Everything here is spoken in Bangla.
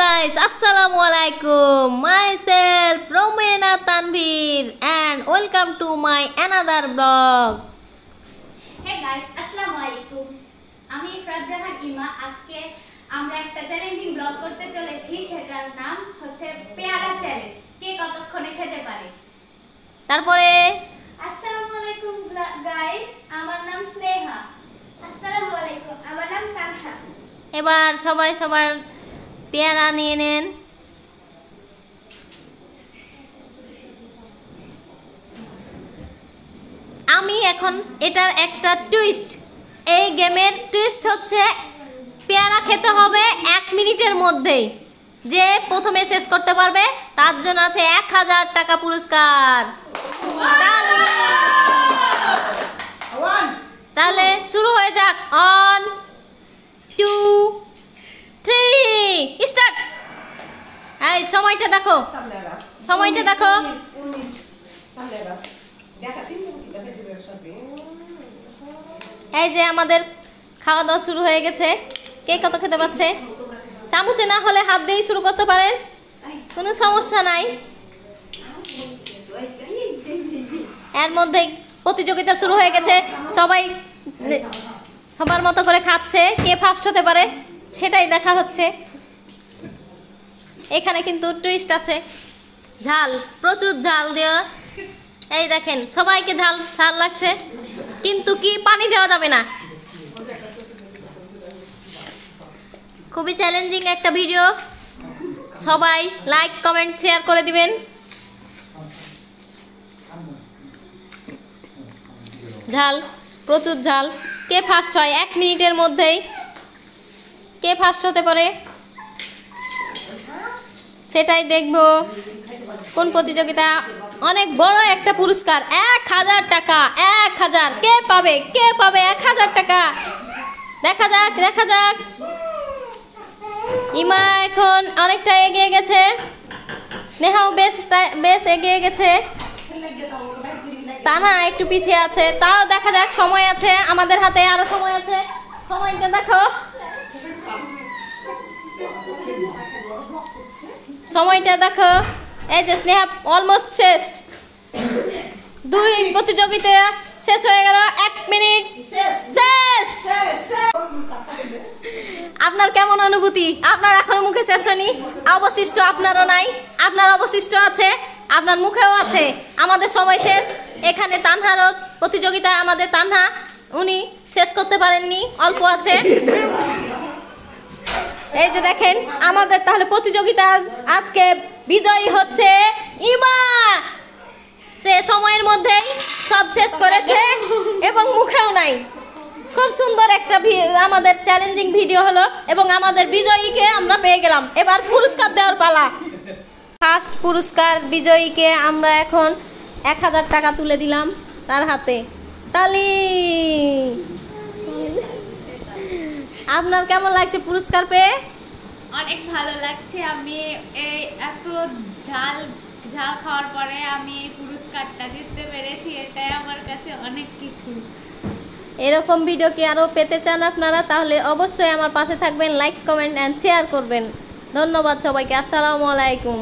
guys, Assalamualaikum. Myself Romena Tanvir and welcome to my another vlog. Hey guys, Assalamualaikum. আমি রাজজাহান ইমা। আজকে আমরা একটা চ্যালেঞ্জিং ব্লগ করতে চলেছি, সেটার নাম হচ্ছে পেয়ারা চ্যালেঞ্জ। কে কতক্ষণে খেতে পারে। তারপরে আসসালামুয়ালাইকুম গাইস, আমার নাম স্নেহা। আসসালামুয়ালাইকুম, আমার নাম তানহা। এবার সবাই সবার পেয়ারা নিয়ে নেন। আমি এখন এটার একটা টুইস্ট, এই গেমের টুইস্ট হচ্ছে পেয়ারা খেতে হবে 1 মিনিটের মধ্যেই। যে প্রথমে শেষ করতে পারবে তার জন্য আছে 1000 টাকা পুরস্কার। তাহলে শুরু হয়ে যাক। 1 2 3 স্টার্ট। এই সময়টা দেখো, সময়টা দেখো। এই যে আমাদের খাওয়া দাওয়া শুরু হয়ে গেছে। কে কত খেতে পাচ্ছে? চামচে না হলে হাত দিয়েই শুরু করতে পারেন, কোনো সমস্যা নাই। এর মধ্যে প্রতিযোগিতা শুরু হয়ে গেছে, সবাই সবার মতো করে খাচ্ছে। কে ফার্স্ট হতে পারে সেটাই দেখা হচ্ছে। এখানে কিন্তু টুইস্ট আছে, ঝাল, প্রচুর ঝাল দেওয়া। এই দেখেন সবাইকে ঝাল ঝাল লাগছে, কিন্তু কি পানি দেওয়া যাবে না। খুবই চ্যালেঞ্জিং একটা ভিডিও, সবাই লাইক কমেন্ট শেয়ার করে দিবেন। ঝাল, প্রচুর ঝাল। কে ফার্স্ট হয় 1 মিনিটের মধ্যেই, কে ফার্স্ট হতে পারে সেটাই দেখব। কোন প্রতিযোগিতা, অনেক বড় একটা পুরস্কার, 1000 টাকা। 1000 কে পাবে, কে পাবে 1000 টাকা? দেখা যাক, দেখা যাক। ইমা এখন অনেকটা এগিয়ে গেছে, স্নেহাও বেশ এগিয়ে গেছে, তানা একটু পিছিয়ে আছে। তাও দেখা যাক, সময় আছে আমাদের হাতে, আরো সময় আছে। সময়টা দেখো, সময়টা দেখো। এই যে স্নেহা অলমোস্ট শেষ। 2 প্রতিযোগিতা শেষ হয়ে গেল, 1 মিনিট শেষ। আপনার কেমন অনুভূতি? আপনার এখনো মুখে শেষ হয়নি, অবশিষ্ট আপনারও নাই, আপনার অবশিষ্ট আছে, আপনার মুখেও আছে। আমাদের সময় শেষ। এখানে তানহারও প্রতিযোগিতা, আমাদের তানহা উনি শেষ করতে পারেননি, অল্প আছে। এই যে দেখেন আমাদের তাহলে প্রতিযোগিতা আজকে বিজয়ী হচ্ছে ইমা। সে সময়ের মধ্যেই সব শেষ করেছে এবং মুখেও নাই। খুব সুন্দর একটা আমাদের চ্যালেঞ্জিং ভিডিও হলো এবং আমাদের বিজয়ীকে আমরা পেয়ে গেলাম। এবার পুরস্কার দেওয়ার পালা। ফার্স্ট পুরস্কার বিজয়ীকে আমরা এখন 1000 টাকা তুলে দিলাম তার হাতে। তালি। আপনার কেমন লাগছে পুরস্কার পেয়ে? অনেক ভালো লাগছে। আমি এই এত ঝাল ঝাল খাওয়ার পরে আমি পুরস্কারটা দিতে পেরেছি, এটাই আমার কাছে অনেক কিছু। এরকম ভিডিও কি আরও পেতে চান আপনারা? তাহলে অবশ্যই আমার পাশে থাকবেন, লাইক কমেন্ট অ্যান্ড শেয়ার করবেন। ধন্যবাদ সবাইকে। আসসালামু আলাইকুম।